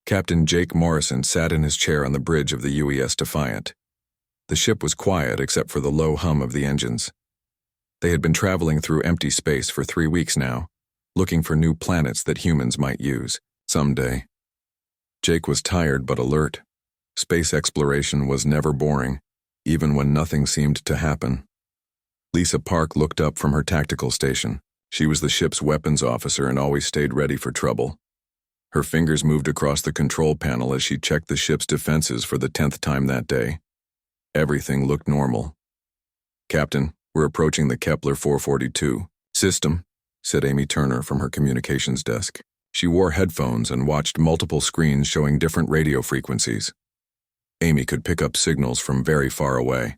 Captain Jake Morrison sat in his chair on the bridge of the UES Defiant. The ship was quiet except for the low hum of the engines. They had been traveling through empty space for 3 weeks now, looking for new planets that humans might use someday. Jake was tired but alert. Space exploration was never boring, even when nothing seemed to happen. Lisa Park looked up from her tactical station. She was the ship's weapons officer and always stayed ready for trouble. Her fingers moved across the control panel as she checked the ship's defenses for the 10th time that day. Everything looked normal. "Captain, we're approaching the Kepler 442 system," said Amy Turner from her communications desk. She wore headphones and watched multiple screens showing different radio frequencies. Amy could pick up signals from very far away.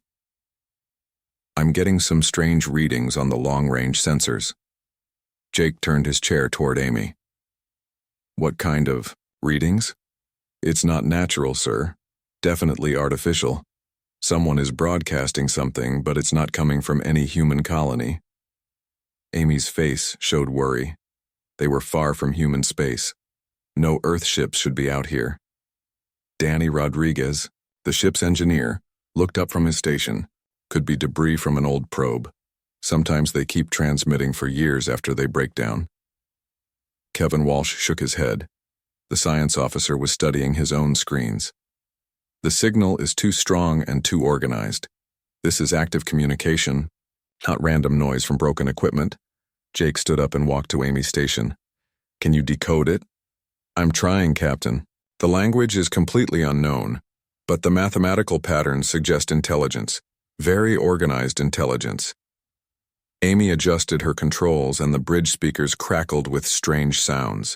"I'm getting some strange readings on the long-range sensors." Jake turned his chair toward Amy. "What kind of readings?" "It's not natural, sir. Definitely artificial. Someone is broadcasting something, but it's not coming from any human colony." Amy's face showed worry. They were far from human space. No Earth ships should be out here. Danny Rodriguez, the ship's engineer, looked up from his station. Could be debris from an old probe. Sometimes they keep transmitting for years after they break down. Kevin Walsh shook his head. The science officer was studying his own screens. "The signal is too strong and too organized. This is active communication, not random noise from broken equipment." Jake stood up and walked to Amy's station. "Can you decode it?" "I'm trying, Captain. The language is completely unknown, but the mathematical patterns suggest intelligence, very organized intelligence." Amy adjusted her controls and the bridge speakers crackled with strange sounds.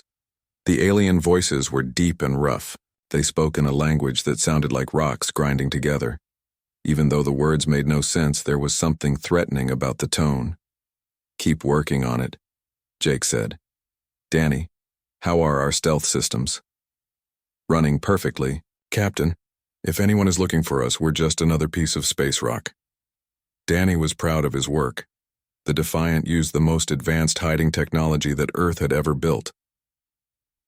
The alien voices were deep and rough. They spoke in a language that sounded like rocks grinding together. Even though the words made no sense, there was something threatening about the tone. "Keep working on it," Jake said. "Danny, how are our stealth systems?" "Running perfectly, Captain. If anyone is looking for us, we're just another piece of space rock." Danny was proud of his work. The Defiant used the most advanced hiding technology that Earth had ever built.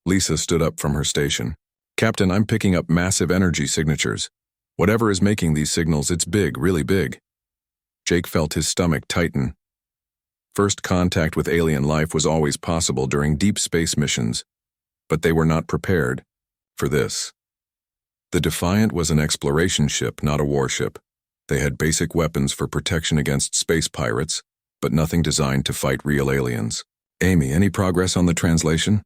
Lisa stood up from her station. "Captain, I'm picking up massive energy signatures. Whatever is making these signals, it's big, really big." Jake felt his stomach tighten. First contact with alien life was always possible during deep space missions, but they were not prepared for this. The Defiant was an exploration ship, not a warship. They had basic weapons for protection against space pirates, but nothing designed to fight real aliens. "Amy, any progress on the translation?"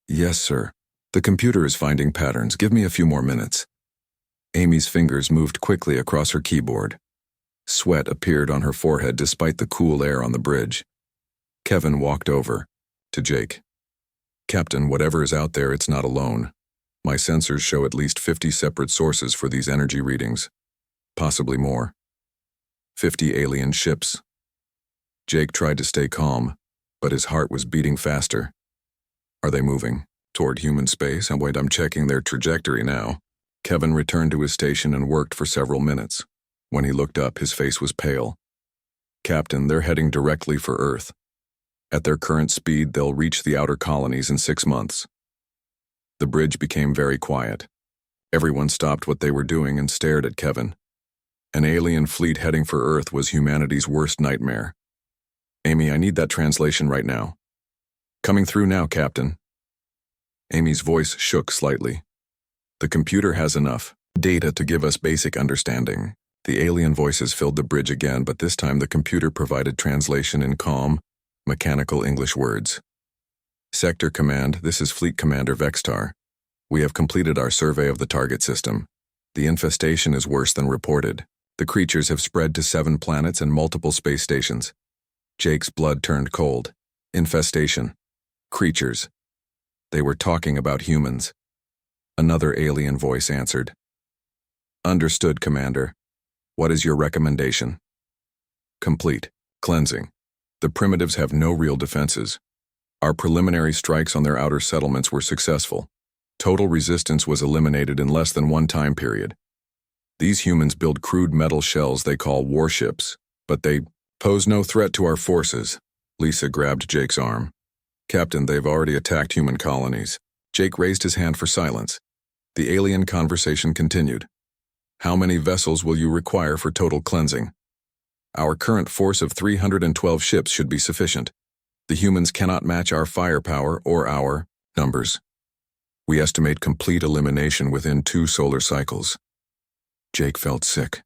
"Yes, sir. The computer is finding patterns. Give me a few more minutes." Amy's fingers moved quickly across her keyboard. Sweat appeared on her forehead despite the cool air on the bridge. Kevin walked over to Jake. "Captain, whatever is out there, it's not alone. My sensors show at least 50 separate sources for these energy readings. Possibly more. 50 alien ships." Jake tried to stay calm, but his heart was beating faster. "Are they moving toward human space?" "Wait, I'm checking their trajectory now." Kevin returned to his station and worked for several minutes. When he looked up, his face was pale. "Captain, they're heading directly for Earth. At their current speed, they'll reach the outer colonies in 6 months." The bridge became very quiet. Everyone stopped what they were doing and stared at Kevin. An alien fleet heading for Earth was humanity's worst nightmare. "Amy, I need that translation right now." "Coming through now, Captain." Amy's voice shook slightly. "The computer has enough data to give us basic understanding." The alien voices filled the bridge again, but this time the computer provided translation in calm, mechanical English words. "Sector Command, this is Fleet Commander Vextar. We have completed our survey of the target system. The infestation is worse than reported. The creatures have spread to 7 planets and multiple space stations." Jake's blood turned cold. Infestation. Creatures. They were talking about humans. Another alien voice answered. "Understood, Commander. What is your recommendation?" "Complete cleansing. The primitives have no real defenses. Our preliminary strikes on their outer settlements were successful. Total resistance was eliminated in less than 1 time period. These humans build crude metal shells they call warships, but they pose no threat to our forces." Lisa grabbed Jake's arm. "Captain, they've already attacked human colonies. Jake raised his hand for silence. The alien conversation continued. How many vessels will you require for total cleansing? Our current force of 312 ships should be sufficient. The humans cannot match our firepower or our numbers. We estimate complete elimination within 2 solar cycles. Jake felt sick.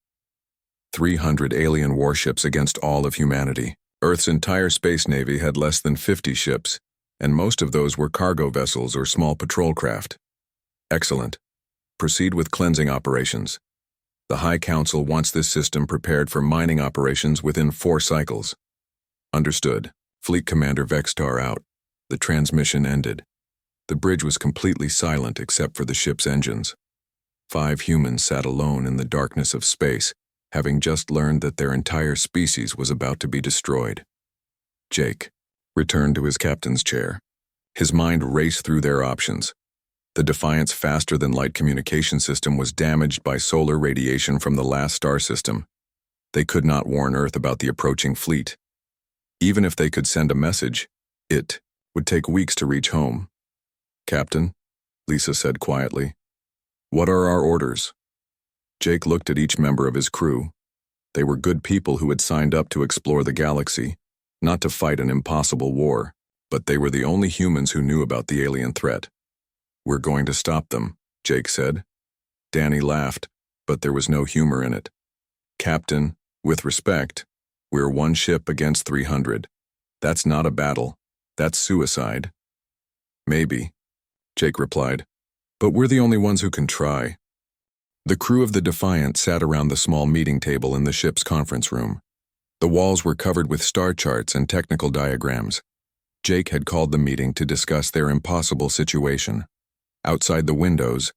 300 alien warships against all of humanity. Earth's entire space navy had less than 50 ships, and most of those were cargo vessels or small patrol craft. Excellent. Proceed with cleansing operations. The High Council wants this system prepared for mining operations within 4 cycles. Understood. Fleet Commander Vextar out. The transmission ended. The bridge was completely silent except for the ship's engines. 5 humans sat alone in the darkness of space, having just learned that their entire species was about to be destroyed. Jake returned to his captain's chair. His mind raced through their options. The Defiant's faster-than-light communication system was damaged by solar radiation from the last star system. They could not warn Earth about the approaching fleet. Even if they could send a message, it would take weeks to reach home. Captain, Lisa said quietly, what are our orders? Jake looked at each member of his crew. They were good people who had signed up to explore the galaxy, not to fight an impossible war, but they were the only humans who knew about the alien threat. We're going to stop them, Jake said. Danny laughed, but there was no humor in it. Captain, with respect, we're 1 ship against 300. That's not a battle. That's suicide. Maybe, Jake replied, but we're the only ones who can try. The crew of the Defiant sat around the small meeting table in the ship's conference room. The walls were covered with star charts and technical diagrams. Jake had called the meeting to discuss their impossible situation. Outside the windows,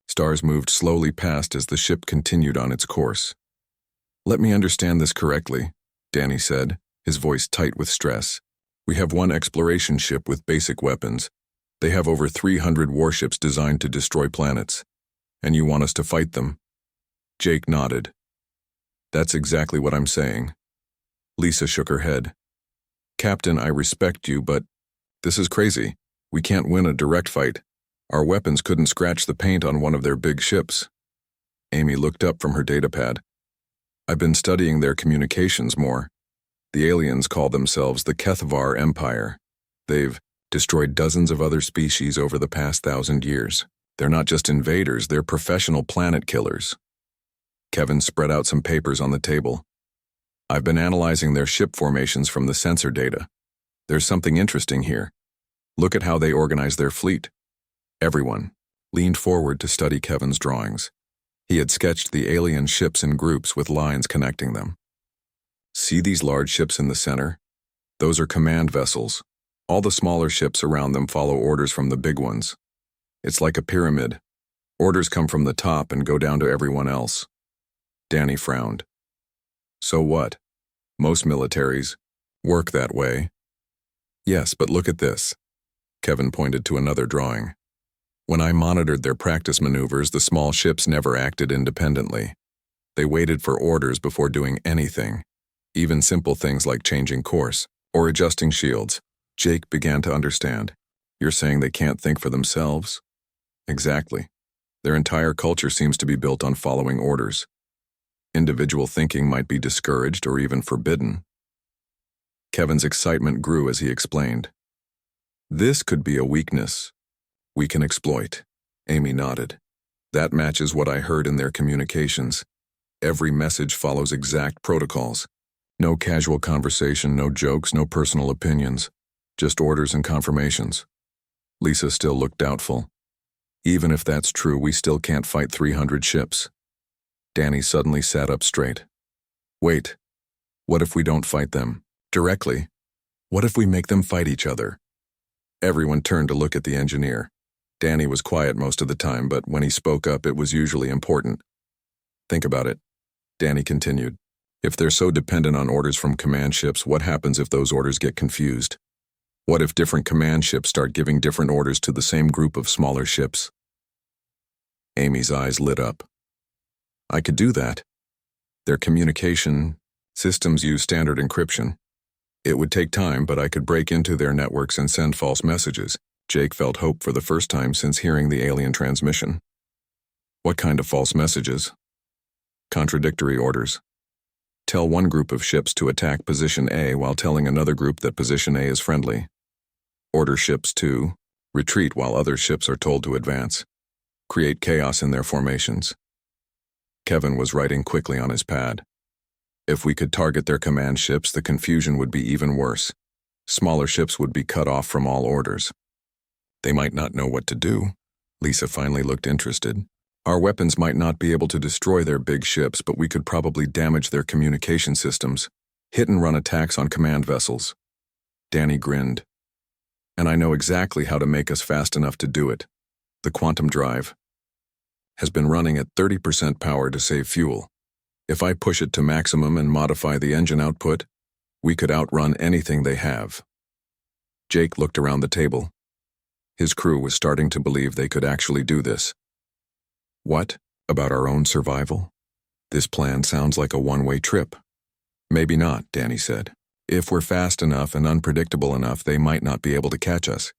stars moved slowly past as the ship continued on its course. Let me understand this correctly, Danny said, his voice tight with stress. We have 1 exploration ship with basic weapons. They have over 300 warships designed to destroy planets. And you want us to fight them? Jake nodded. That's exactly what I'm saying. Lisa shook her head. Captain, I respect you, but this is crazy. We can't win a direct fight. Our weapons couldn't scratch the paint on one of their big ships. Amy looked up from her datapad. I've been studying their communications more. The aliens call themselves the Kethvar Empire. They've destroyed dozens of other species over the past 1,000 years. They're not just invaders, they're professional planet killers. Kevin spread out some papers on the table. I've been analyzing their ship formations from the sensor data. There's something interesting here. Look at how they organize their fleet. Everyone leaned forward to study Kevin's drawings. He had sketched the alien ships in groups with lines connecting them. See these large ships in the center? Those are command vessels. All the smaller ships around them follow orders from the big ones. It's like a pyramid. Orders come from the top and go down to everyone else. Danny frowned. So what? Most militaries work that way. Yes, but look at this. Kevin pointed to another drawing. When I monitored their practice maneuvers, the small ships never acted independently. They waited for orders before doing anything, even simple things like changing course or adjusting shields. Jake began to understand. You're saying they can't think for themselves? Exactly. Their entire culture seems to be built on following orders. Individual thinking might be discouraged or even forbidden. Kevin's excitement grew as he explained. This could be a weakness we can exploit. Amy nodded. That matches what I heard in their communications. Every message follows exact protocols. No casual conversation, no jokes, no personal opinions. Just orders and confirmations. Lisa still looked doubtful. Even if that's true, we still can't fight 300 ships. Danny suddenly sat up straight. Wait. What if we don't fight them directly? What if we make them fight each other? Everyone turned to look at the engineer. Danny was quiet most of the time, but when he spoke up, it was usually important. Think about it, Danny continued. If they're so dependent on orders from command ships, what happens if those orders get confused? What if different command ships start giving different orders to the same group of smaller ships? Amy's eyes lit up. I could do that. Their communication systems use standard encryption. It would take time, but I could break into their networks and send false messages. Jake felt hope for the first time since hearing the alien transmission. What kind of false messages? Contradictory orders. Tell one group of ships to attack Position A while telling another group that Position A is friendly. Order ships to retreat while other ships are told to advance. Create chaos in their formations. Kevin was writing quickly on his pad. If we could target their command ships, the confusion would be even worse. Smaller ships would be cut off from all orders. They might not know what to do. Lisa finally looked interested. Our weapons might not be able to destroy their big ships, but we could probably damage their communication systems, hit-and-run attacks on command vessels. Danny grinned. And I know exactly how to make us fast enough to do it. The quantum drive has been running at 30% power to save fuel. If I push it to maximum and modify the engine output, we could outrun anything they have. Jake looked around the table. His crew was starting to believe they could actually do this. What about our own survival? This plan sounds like a one-way trip. Maybe not, Danny said. If we're fast enough and unpredictable enough, they might not be able to catch us.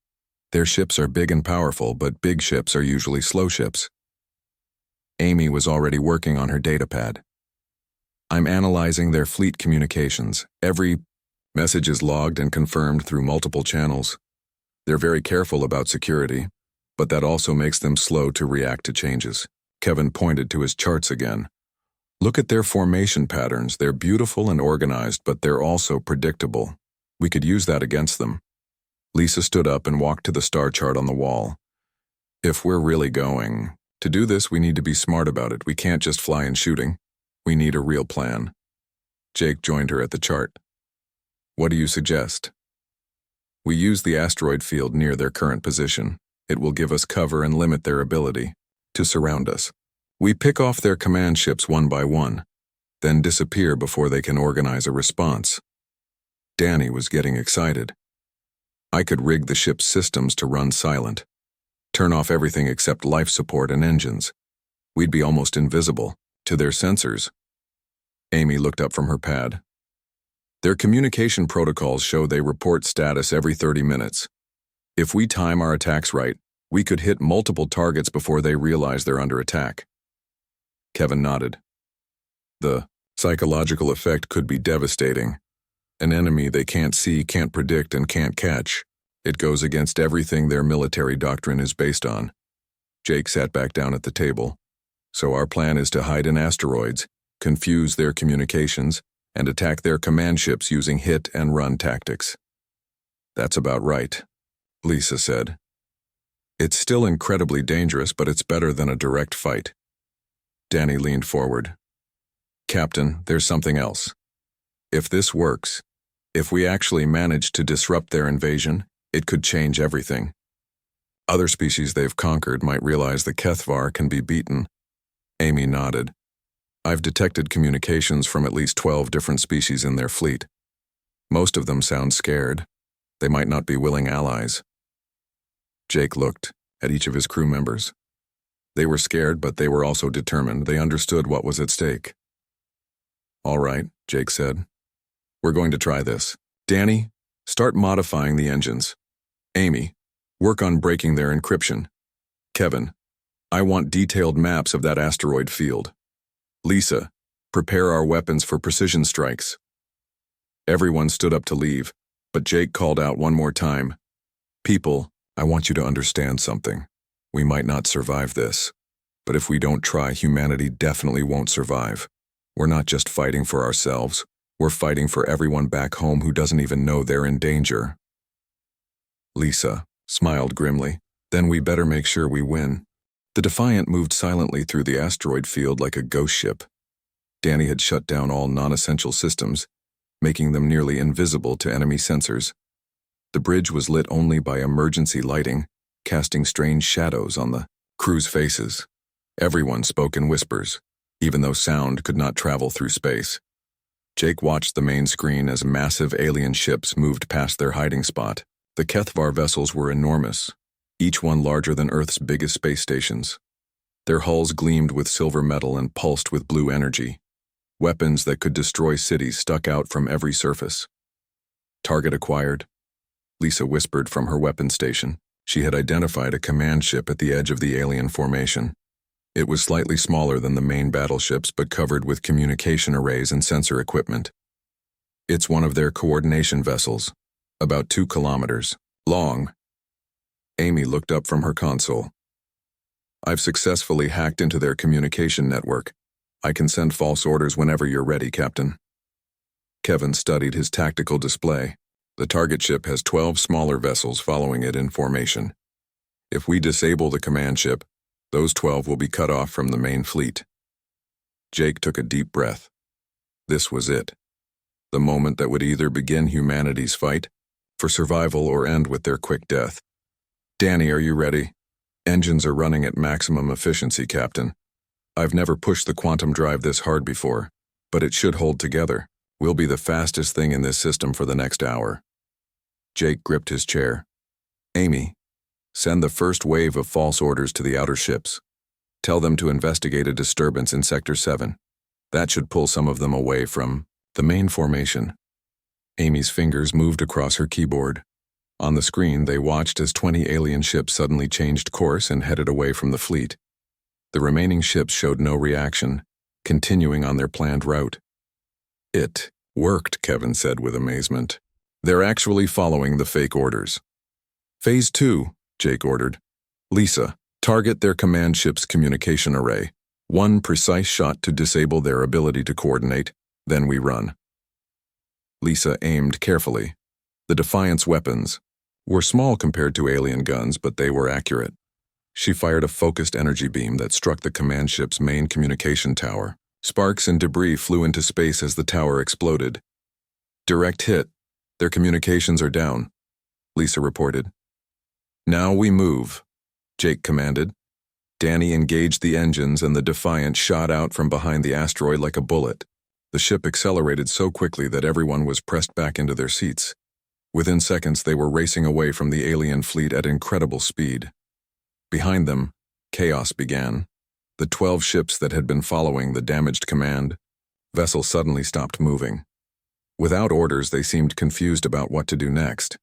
Their ships are big and powerful, but big ships are usually slow ships. Amy was already working on her datapad. I'm analyzing their fleet communications. Every message is logged and confirmed through multiple channels. They're very careful about security, but that also makes them slow to react to changes. Kevin pointed to his charts again. Look at their formation patterns. They're beautiful and organized, but they're also predictable. We could use that against them. Lisa stood up and walked to the star chart on the wall. If we're really going to do this, we need to be smart about it. We can't just fly in shooting. We need a real plan. Jake joined her at the chart. What do you suggest? We use the asteroid field near their current position. It will give us cover and limit their ability to surround us. We pick off their command ships one by one, then disappear before they can organize a response. Danny was getting excited. I could rig the ship's systems to run silent, turn off everything except life support and engines. We'd be almost invisible to their sensors. Amy looked up from her pad. Their communication protocols show they report status every 30 minutes. If we time our attacks right, we could hit multiple targets before they realize they're under attack. Kevin nodded. The psychological effect could be devastating. An enemy they can't see, can't predict, and can't catch. It goes against everything their military doctrine is based on. Jake sat back down at the table. So our plan is to hide in asteroids, confuse their communications, and attack their command ships using hit-and-run tactics. That's about right, Lisa said. It's still incredibly dangerous, but it's better than a direct fight. Danny leaned forward. Captain, there's something else. If this works, if we actually manage to disrupt their invasion, it could change everything. Other species they've conquered might realize the Kethvar can be beaten. Amy nodded. I've detected communications from at least 12 different species in their fleet. Most of them sound scared. They might not be willing allies. Jake looked at each of his crew members. They were scared, but they were also determined. They understood what was at stake. All right, Jake said. We're going to try this. Danny, start modifying the engines. Amy, work on breaking their encryption. Kevin, I want detailed maps of that asteroid field. Lisa, prepare our weapons for precision strikes. Everyone stood up to leave, but Jake called out one more time. People, I want you to understand something. We might not survive this, but if we don't try, humanity definitely won't survive. We're not just fighting for ourselves. We're fighting for everyone back home who doesn't even know they're in danger. Lisa smiled grimly. Then we better make sure we win. The Defiant moved silently through the asteroid field like a ghost ship. Danny had shut down all non-essential systems, making them nearly invisible to enemy sensors. The bridge was lit only by emergency lighting, casting strange shadows on the crew's faces. Everyone spoke in whispers, even though sound could not travel through space. Jake watched the main screen as massive alien ships moved past their hiding spot. The Kethvar vessels were enormous, each one larger than Earth's biggest space stations. Their hulls gleamed with silver metal and pulsed with blue energy. Weapons that could destroy cities stuck out from every surface. Target acquired, Lisa whispered from her weapon station. She had identified a command ship at the edge of the alien formation. It was slightly smaller than the main battleships but covered with communication arrays and sensor equipment. It's one of their coordination vessels, about 2 kilometers long. Amy looked up from her console. I've successfully hacked into their communication network. I can send false orders whenever you're ready, Captain. Kevin studied his tactical display. The target ship has 12 smaller vessels following it in formation. If we disable the command ship, those 12 will be cut off from the main fleet. Jake took a deep breath. This was it. The moment that would either begin humanity's fight for survival or end with their quick death. Danny, are you ready? Engines are running at maximum efficiency, Captain. I've never pushed the quantum drive this hard before, but it should hold together. We'll be the fastest thing in this system for the next hour. Jake gripped his chair. Amy, send the first wave of false orders to the outer ships. Tell them to investigate a disturbance in Sector 7. That should pull some of them away from the main formation. Amy's fingers moved across her keyboard. On the screen, they watched as 20 alien ships suddenly changed course and headed away from the fleet. The remaining ships showed no reaction, continuing on their planned route. It worked, Kevin said with amazement. They're actually following the fake orders. Phase 2, Jake ordered. Lisa, target their command ship's communication array. 1 precise shot to disable their ability to coordinate, then we run. Lisa aimed carefully. The Defiant's weapons were small compared to alien guns, but they were accurate. She fired a focused energy beam that struck the command ship's main communication tower. Sparks and debris flew into space as the tower exploded. Direct hit. Their communications are down, Lisa reported. Now we move, Jake commanded. Danny engaged the engines and the Defiant shot out from behind the asteroid like a bullet. The ship accelerated so quickly that everyone was pressed back into their seats. Within seconds, they were racing away from the alien fleet at incredible speed. Behind them, chaos began. The 12 ships that had been following the damaged command vessel suddenly stopped moving. Without orders, they seemed confused about what to do next.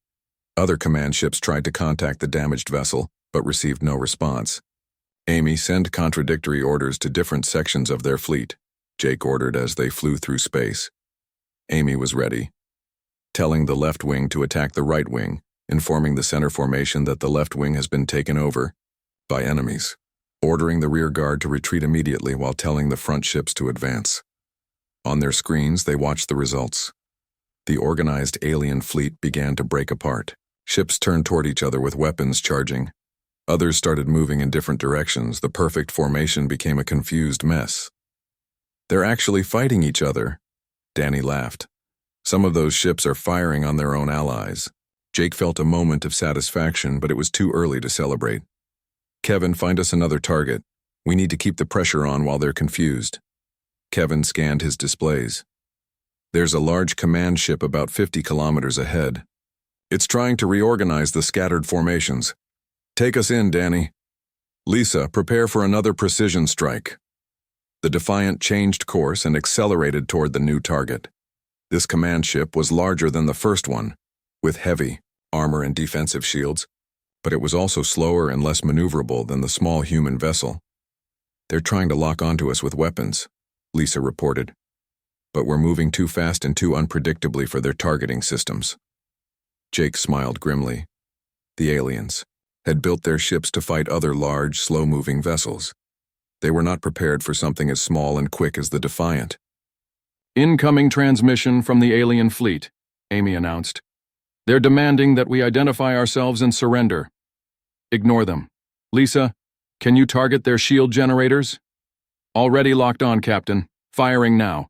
Other command ships tried to contact the damaged vessel, but received no response. Amy, send contradictory orders to different sections of their fleet, Jake ordered as they flew through space. Amy was ready, telling the left wing to attack the right wing, informing the center formation that the left wing has been taken over by enemies, ordering the rear guard to retreat immediately while telling the front ships to advance. On their screens, they watched the results. The organized alien fleet began to break apart. Ships turned toward each other with weapons charging. Others started moving in different directions. The perfect formation became a confused mess. They're actually fighting each other, Danny laughed. Some of those ships are firing on their own allies. Jake felt a moment of satisfaction, but it was too early to celebrate. Kevin, find us another target. We need to keep the pressure on while they're confused. Kevin scanned his displays. There's a large command ship about 50 kilometers ahead. It's trying to reorganize the scattered formations. Take us in, Danny. Lisa, prepare for another precision strike. The Defiant changed course and accelerated toward the new target. This command ship was larger than the first one, with heavy armor and defensive shields, but it was also slower and less maneuverable than the small human vessel. They're trying to lock onto us with weapons, Lisa reported. But we're moving too fast and too unpredictably for their targeting systems. Jake smiled grimly. The aliens had built their ships to fight other large, slow-moving vessels. They were not prepared for something as small and quick as the Defiant. Incoming transmission from the alien fleet, Amy announced. They're demanding that we identify ourselves and surrender. Ignore them. Lisa, can you target their shield generators? Already locked on, Captain. Firing now.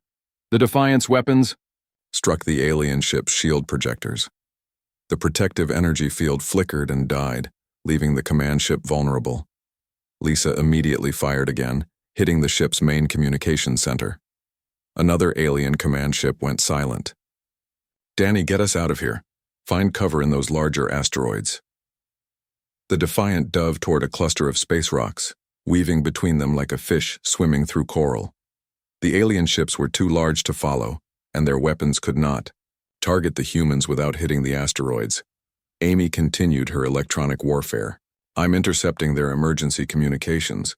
The Defiant's weapons struck the alien ship's shield projectors. The protective energy field flickered and died, leaving the command ship vulnerable. Lisa immediately fired again, hitting the ship's main communication center. Another alien command ship went silent. Danny, get us out of here. Find cover in those larger asteroids. The Defiant dove toward a cluster of space rocks, weaving between them like a fish swimming through coral. The alien ships were too large to follow, and their weapons could not target the humans without hitting the asteroids. Amy continued her electronic warfare. I'm intercepting their emergency communications.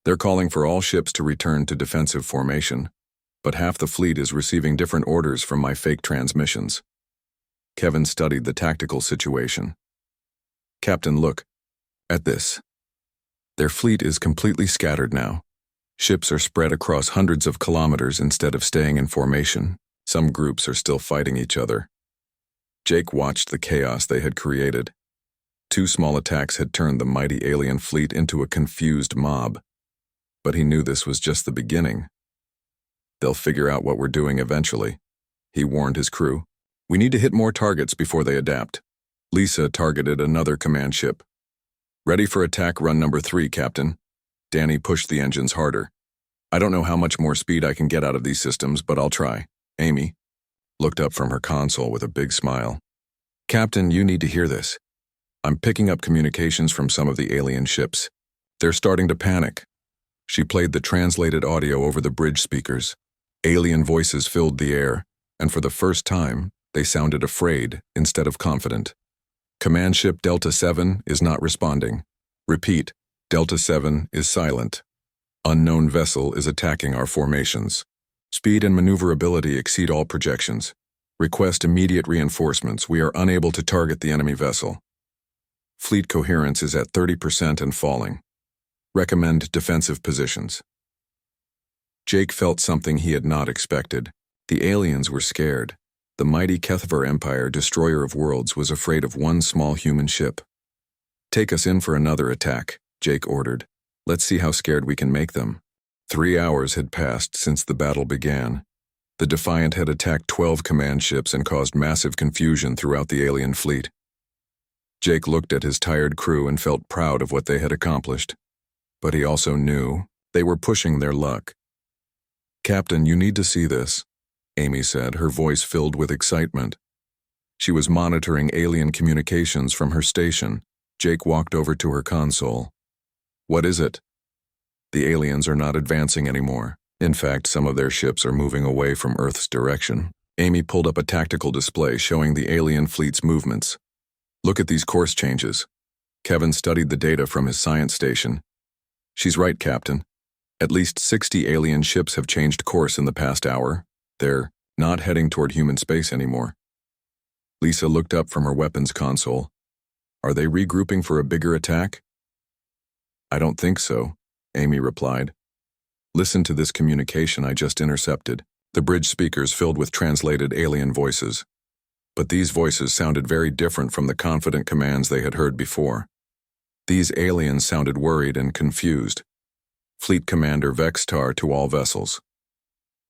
They're calling for all ships to return to defensive formation, but half the fleet is receiving different orders from my fake transmissions. Kevin studied the tactical situation. Captain, look at this. Their fleet is completely scattered now. Ships are spread across hundreds of kilometers instead of staying in formation. Some groups are still fighting each other. Jake watched the chaos they had created. 2 small attacks had turned the mighty alien fleet into a confused mob. But he knew this was just the beginning. They'll figure out what we're doing eventually, he warned his crew. We need to hit more targets before they adapt. Lisa targeted another command ship. Ready for attack run number 3, Captain. Danny pushed the engines harder. I don't know how much more speed I can get out of these systems, but I'll try. Amy looked up from her console with a big smile. Captain, you need to hear this. I'm picking up communications from some of the alien ships. They're starting to panic. She played the translated audio over the bridge speakers. Alien voices filled the air, and for the first time, they sounded afraid instead of confident. Command ship Delta 7 is not responding. Repeat, Delta 7 is silent. Unknown vessel is attacking our formations. Speed and maneuverability exceed all projections. Request immediate reinforcements. We are unable to target the enemy vessel. Fleet coherence is at 30% and falling. Recommend defensive positions. Jake felt something he had not expected. The aliens were scared. The mighty HFY Empire, destroyer of worlds, was afraid of one small human ship. Take us in for another attack, Jake ordered. Let's see how scared we can make them. 3 hours had passed since the battle began. The Defiant had attacked 12 command ships and caused massive confusion throughout the alien fleet. Jake looked at his tired crew and felt proud of what they had accomplished. But he also knew they were pushing their luck. Captain, you need to see this, Amy said, her voice filled with excitement. She was monitoring alien communications from her station. Jake walked over to her console. What is it? The aliens are not advancing anymore. In fact, some of their ships are moving away from Earth's direction. Amy pulled up a tactical display showing the alien fleet's movements. Look at these course changes. Kevin studied the data from his science station. She's right, Captain. At least 60 alien ships have changed course in the past hour. They're not heading toward human space anymore. Lisa looked up from her weapons console. Are they regrouping for a bigger attack? I don't think so, Amy replied. Listen to this communication I just intercepted. The bridge speakers filled with translated alien voices. But these voices sounded very different from the confident commands they had heard before. These aliens sounded worried and confused. Fleet Commander Vextar to all vessels.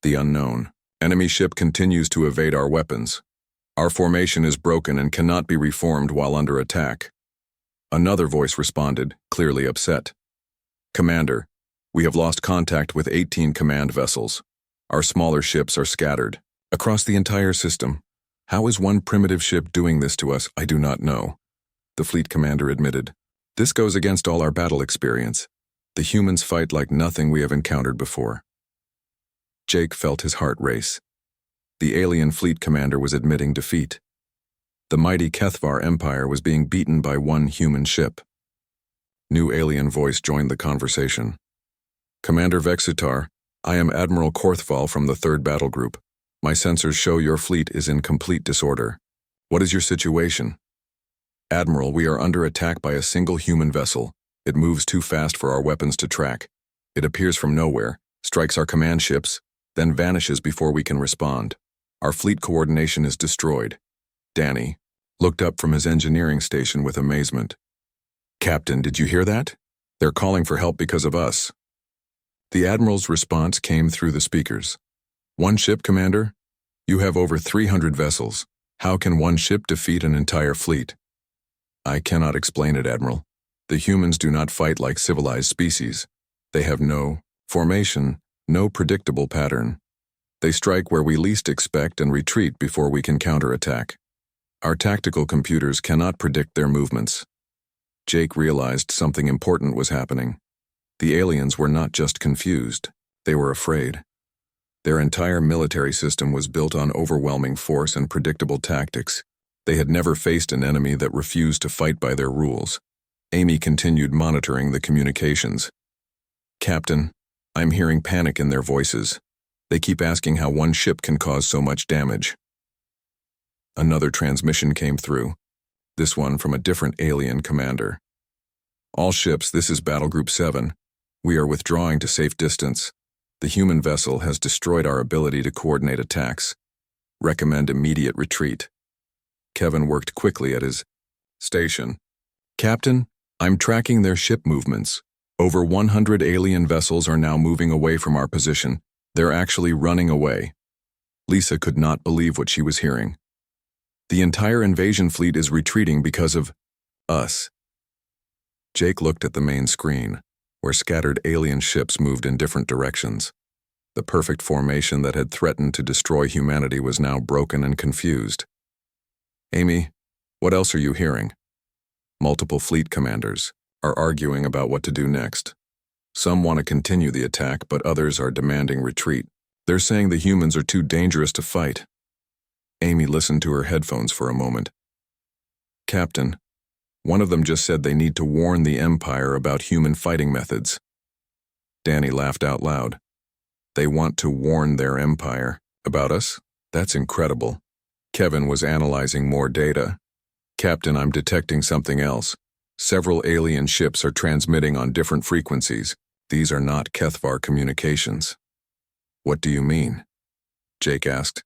The unknown. Enemy ship continues to evade our weapons. Our formation is broken and cannot be reformed while under attack. Another voice responded, clearly upset. Commander, we have lost contact with 18 command vessels. Our smaller ships are scattered across the entire system. How is one primitive ship doing this to us? I do not know, the fleet commander admitted. This goes against all our battle experience. The humans fight like nothing we have encountered before. Jake felt his heart race. The alien fleet commander was admitting defeat. The mighty HFY Empire was being beaten by one human ship. New alien voice joined the conversation. Commander Vexitar, I am Admiral Korthval from the 3rd Battle Group. My sensors show your fleet is in complete disorder. What is your situation? Admiral, we are under attack by a single human vessel. It moves too fast for our weapons to track. It appears from nowhere, strikes our command ships, then vanishes before we can respond. Our fleet coordination is destroyed. Danny looked up from his engineering station with amazement. Captain, did you hear that? They're calling for help because of us. The Admiral's response came through the speakers. One ship, Commander? You have over 300 vessels. How can one ship defeat an entire fleet? I cannot explain it, Admiral. The humans do not fight like civilized species. They have no formation, no predictable pattern. They strike where we least expect and retreat before we can counterattack. Our tactical computers cannot predict their movements. Jake realized something important was happening. The aliens were not just confused, they were afraid. Their entire military system was built on overwhelming force and predictable tactics. They had never faced an enemy that refused to fight by their rules. Amy continued monitoring the communications. "Captain, I'm hearing panic in their voices. They keep asking how one ship can cause so much damage." Another transmission came through, this one from a different alien commander. "All ships, this is Battle Group 7. We are withdrawing to safe distance. The human vessel has destroyed our ability to coordinate attacks. Recommend immediate retreat." Kevin worked quickly at his station. "Captain, I'm tracking their ship movements. Over 100 alien vessels are now moving away from our position. They're actually running away." Lisa could not believe what she was hearing. "The entire invasion fleet is retreating because of us." Jake looked at the main screen, where scattered alien ships moved in different directions. The perfect formation that had threatened to destroy humanity was now broken and confused. "Amy, what else are you hearing?" Multiple fleet commanders are arguing about what to do next. Some want to continue the attack, but others are demanding retreat. They're saying the humans are too dangerous to fight. Amy listened to her headphones for a moment. "Captain, one of them just said they need to warn the Empire about human fighting methods." Danny laughed out loud. "They want to warn their Empire about us? That's incredible." Kevin was analyzing more data. "Captain, I'm detecting something else. Several alien ships are transmitting on different frequencies. These are not Kethvar communications." "What do you mean?" Jake asked.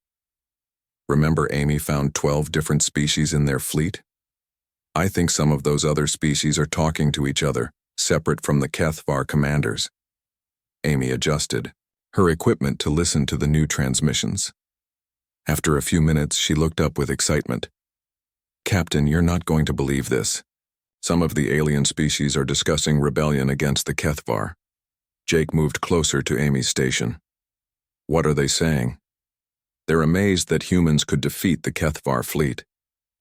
"Remember Amy found 12 different species in their fleet? I think some of those other species are talking to each other, separate from the Kethvar commanders." Amy adjusted her equipment to listen to the new transmissions. After a few minutes, she looked up with excitement. "Captain, you're not going to believe this. Some of the alien species are discussing rebellion against the Kethvar." Jake moved closer to Amy's station. "What are they saying?" "They're amazed that humans could defeat the Kethvar fleet.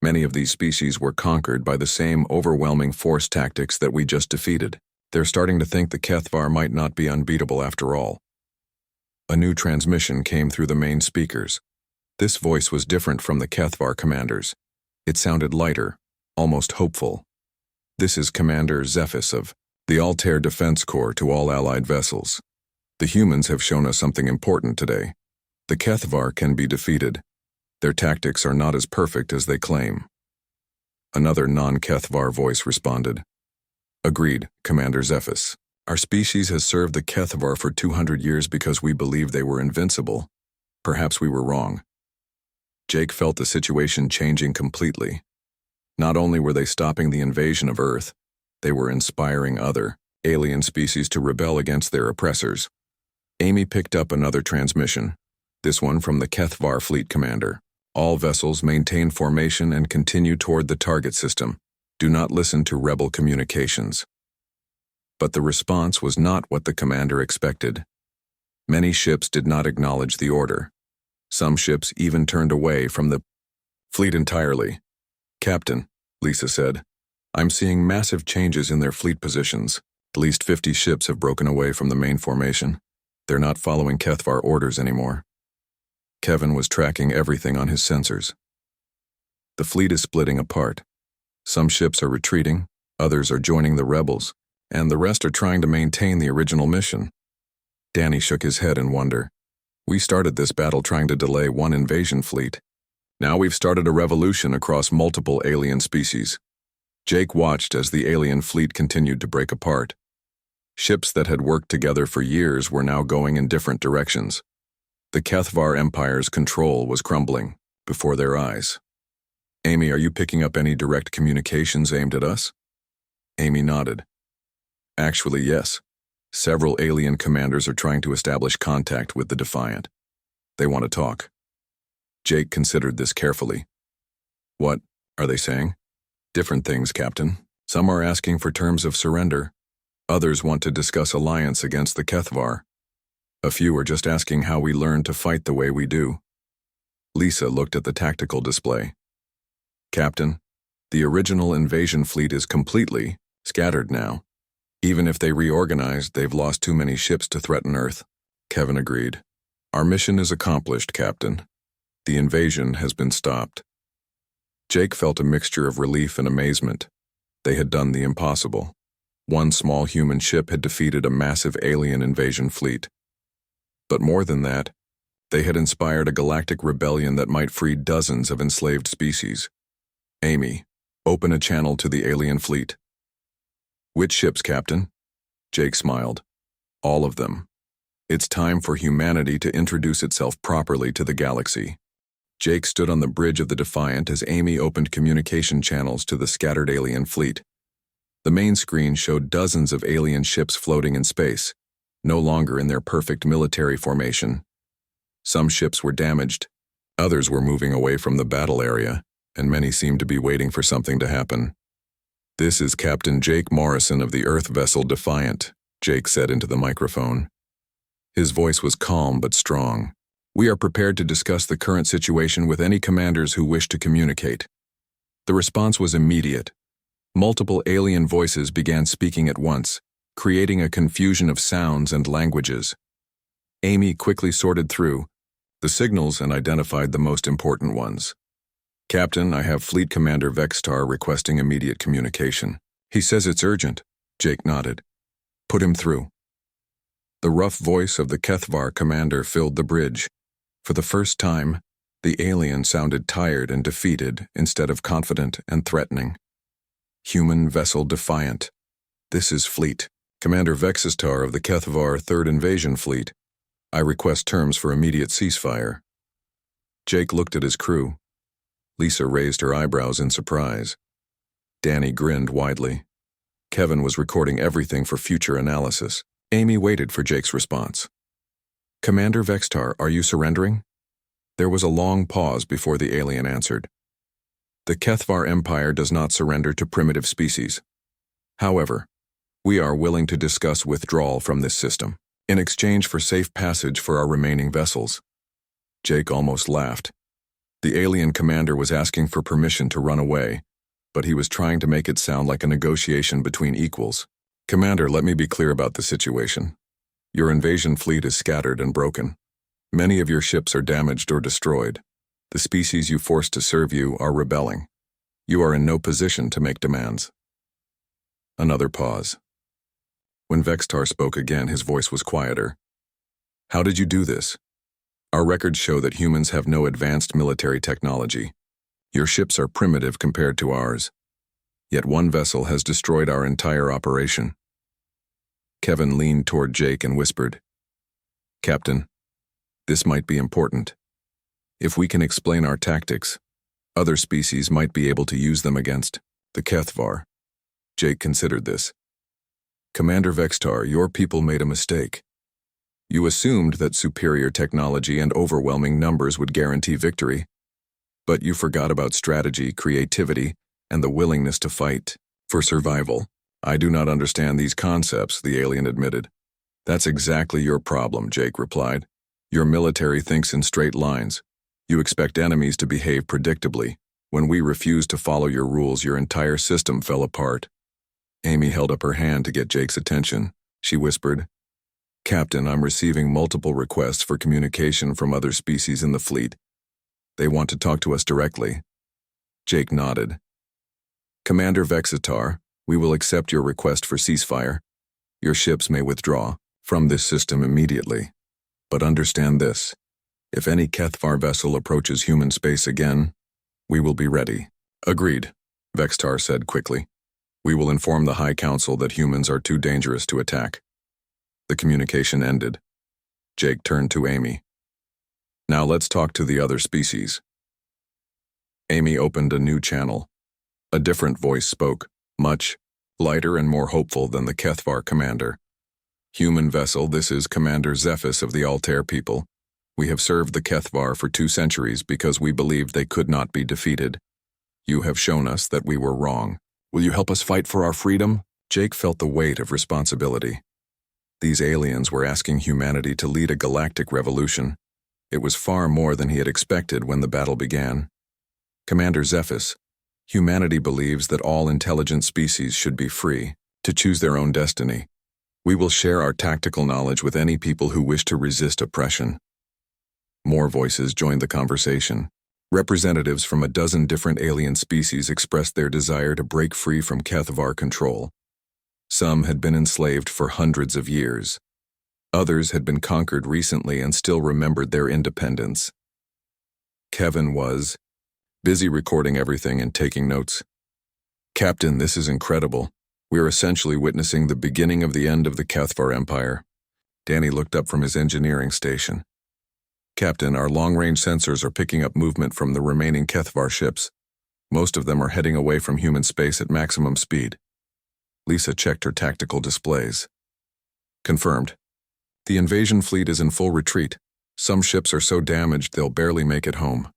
Many of these species were conquered by the same overwhelming force tactics that we just defeated. They're starting to think the Kethvar might not be unbeatable after all." A new transmission came through the main speakers. This voice was different from the Kethvar commanders. It sounded lighter, almost hopeful. "This is Commander Zephys of the Altair Defense Corps to all Allied vessels. The humans have shown us something important today. The Kethvar can be defeated. Their tactics are not as perfect as they claim." Another non-Kethvar voice responded. "Agreed, Commander Zephys. Our species has served the Kethvar for 200 years because we believed they were invincible. Perhaps we were wrong." Jake felt the situation changing completely. Not only were they stopping the invasion of Earth, they were inspiring other alien species to rebel against their oppressors. Amy picked up another transmission, this one from the Kethvar fleet commander. "All vessels maintain formation and continue toward the target system. Do not listen to rebel communications." But the response was not what the commander expected. Many ships did not acknowledge the order. Some ships even turned away from the fleet entirely. "Captain," Lisa said, "I'm seeing massive changes in their fleet positions. At least 50 ships have broken away from the main formation. They're not following Kethvar orders anymore." Kevin was tracking everything on his sensors. "The fleet is splitting apart. Some ships are retreating, others are joining the rebels, and the rest are trying to maintain the original mission." Danny shook his head in wonder. "We started this battle trying to delay one invasion fleet. Now we've started a revolution across multiple alien species." Jake watched as the alien fleet continued to break apart. Ships that had worked together for years were now going in different directions. The Kethvar Empire's control was crumbling before their eyes. "Amy, are you picking up any direct communications aimed at us?" Amy nodded. "Actually, yes. Several alien commanders are trying to establish contact with the Defiant. They want to talk." Jake considered this carefully. "What are they saying?" "Different things, Captain. Some are asking for terms of surrender. Others want to discuss alliance against the Kethvar. A few are just asking how we learn to fight the way we do." Lisa looked at the tactical display. "Captain, the original invasion fleet is completely scattered now. Even if they reorganized, they've lost too many ships to threaten Earth." Kevin agreed. "Our mission is accomplished, Captain. The invasion has been stopped." Jake felt a mixture of relief and amazement. They had done the impossible. One small human ship had defeated a massive alien invasion fleet. But more than that, they had inspired a galactic rebellion that might free dozens of enslaved species. Amy, open a channel to the alien fleet. Which ships, Captain? Jake smiled. All of them. It's time for humanity to introduce itself properly to the galaxy. Jake stood on the bridge of the Defiant as Amy opened communication channels to the scattered alien fleet. The main screen showed dozens of alien ships floating in space, no longer in their perfect military formation. Some ships were damaged, others were moving away from the battle area, and many seemed to be waiting for something to happen. This is Captain Jake Morrison of the Earth vessel Defiant, Jake said into the microphone. His voice was calm but strong. We are prepared to discuss the current situation with any commanders who wish to communicate. The response was immediate. Multiple alien voices began speaking at once, creating a confusion of sounds and languages. Amy quickly sorted through the signals and identified the most important ones. Captain, I have Fleet Commander Vextar requesting immediate communication. He says it's urgent. Jake nodded. Put him through. The rough voice of the Kethvar commander filled the bridge. For the first time, the alien sounded tired and defeated instead of confident and threatening. Human vessel Defiant. This is Fleet. Commander Vexistar of the Kethvar 3rd Invasion Fleet. I request terms for immediate ceasefire. Jake looked at his crew. Lisa raised her eyebrows in surprise. Danny grinned widely. Kevin was recording everything for future analysis. Amy waited for Jake's response. Commander Vextar, are you surrendering? There was a long pause before the alien answered. The Kethvar Empire does not surrender to primitive species. However, we are willing to discuss withdrawal from this system, in exchange for safe passage for our remaining vessels. Jake almost laughed. The alien commander was asking for permission to run away, but he was trying to make it sound like a negotiation between equals. Commander, let me be clear about the situation. Your invasion fleet is scattered and broken. Many of your ships are damaged or destroyed. The species you forced to serve you are rebelling. You are in no position to make demands. Another pause. When Vextar spoke again, his voice was quieter. How did you do this? Our records show that humans have no advanced military technology. Your ships are primitive compared to ours. Yet one vessel has destroyed our entire operation. Kevin leaned toward Jake and whispered, Captain, this might be important. If we can explain our tactics, other species might be able to use them against the Kethvar. Jake considered this. Commander Vextar, your people made a mistake. You assumed that superior technology and overwhelming numbers would guarantee victory, but you forgot about strategy, creativity, and the willingness to fight for survival. I do not understand these concepts, the alien admitted. That's exactly your problem, Jake replied. Your military thinks in straight lines. You expect enemies to behave predictably. When we refused to follow your rules, your entire system fell apart. Amy held up her hand to get Jake's attention. She whispered, Captain, I'm receiving multiple requests for communication from other species in the fleet. They want to talk to us directly. Jake nodded. Commander Vexitar, we will accept your request for ceasefire. Your ships may withdraw from this system immediately. But understand this. If any Kethvar vessel approaches human space again, we will be ready. Agreed, Vextar said quickly. We will inform the High Council that humans are too dangerous to attack. The communication ended. Jake turned to Amy. Now let's talk to the other species. Amy opened a new channel. A different voice spoke, much lighter and more hopeful than the Kethvar commander. Human vessel, this is Commander Zephys of the Altair people. We have served the Kethvar for 2 centuries because we believed they could not be defeated. You have shown us that we were wrong. Will you help us fight for our freedom? Jake felt the weight of responsibility. These aliens were asking humanity to lead a galactic revolution. It was far more than he had expected when the battle began. Commander Zephys, humanity believes that all intelligent species should be free to choose their own destiny. We will share our tactical knowledge with any people who wish to resist oppression. More voices joined the conversation. Representatives from a dozen different alien species expressed their desire to break free from HFY control. Some had been enslaved for hundreds of years. Others had been conquered recently and still remembered their independence. Kevin was busy recording everything and taking notes. "Captain, this is incredible. We are essentially witnessing the beginning of the end of the HFY Empire." Danny looked up from his engineering station. "Captain, our long-range sensors are picking up movement from the remaining HFY ships. Most of them are heading away from human space at maximum speed." Lisa checked her tactical displays. "Confirmed. The invasion fleet is in full retreat. Some ships are so damaged they'll barely make it home."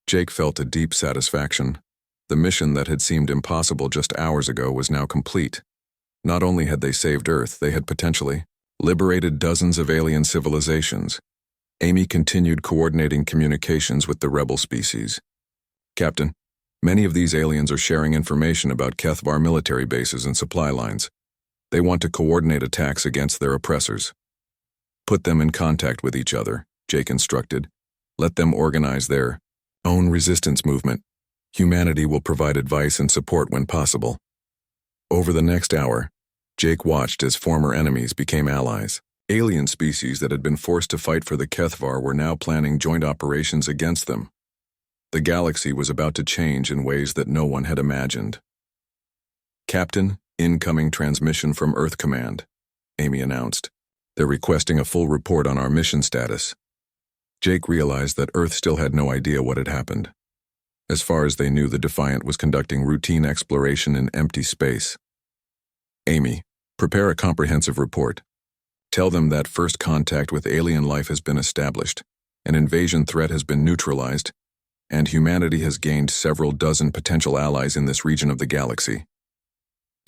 Jake felt a deep satisfaction. The mission that had seemed impossible just hours ago was now complete. Not only had they saved Earth, they had potentially liberated dozens of alien civilizations. Amy continued coordinating communications with the rebel species. "Captain, many of these aliens are sharing information about HFY military bases and supply lines. They want to coordinate attacks against their oppressors." "Put them in contact with each other," Jake instructed. "Let them organize their own resistance movement. Humanity will provide advice and support when possible." Over the next hour, Jake watched as former enemies became allies. Alien species that had been forced to fight for the HFY were now planning joint operations against them. The galaxy was about to change in ways that no one had imagined. "Captain, incoming transmission from Earth Command," Amy announced. "They're requesting a full report on our mission status." Jake realized that Earth still had no idea what had happened. As far as they knew, the Defiant was conducting routine exploration in empty space. "Amy, prepare a comprehensive report. Tell them that first contact with alien life has been established, an invasion threat has been neutralized, and humanity has gained several dozen potential allies in this region of the galaxy."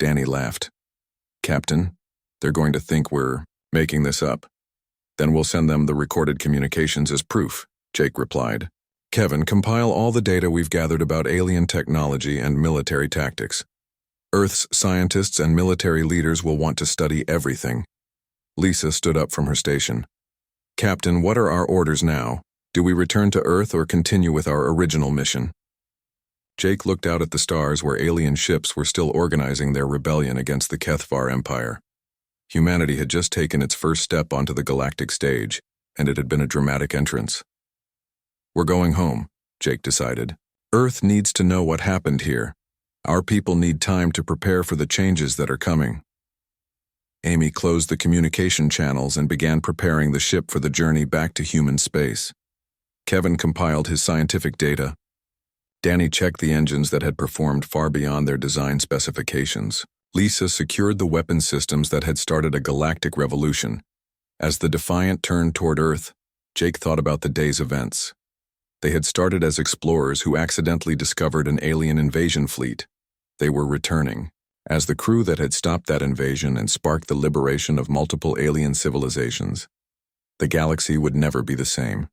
Danny laughed. "Captain, they're going to think we're making this up. Then we'll send them the recorded communications as proof," Jake replied. "Kevin, compile all the data we've gathered about alien technology and military tactics. Earth's scientists and military leaders will want to study everything." Lisa stood up from her station. "Captain, what are our orders now? Do we return to Earth or continue with our original mission?" Jake looked out at the stars where alien ships were still organizing their rebellion against the HFY Empire. Humanity had just taken its first step onto the galactic stage, and it had been a dramatic entrance. "We're going home," Jake decided. "Earth needs to know what happened here. Our people need time to prepare for the changes that are coming." Amy closed the communication channels and began preparing the ship for the journey back to human space. Kevin compiled his scientific data. Danny checked the engines that had performed far beyond their design specifications. Lisa secured the weapon systems that had started a galactic revolution. As the Defiant turned toward Earth, Jake thought about the day's events. They had started as explorers who accidentally discovered an alien invasion fleet. They were returning as the crew that had stopped that invasion and sparked the liberation of multiple alien civilizations. The galaxy would never be the same.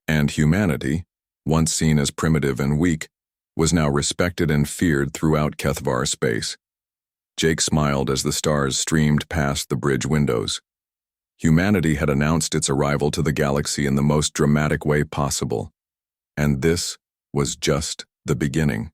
And humanity, once seen as primitive and weak, was now respected and feared throughout HFY space. Jake smiled as the stars streamed past the bridge windows. Humanity had announced its arrival to the galaxy in the most dramatic way possible. And this was just the beginning.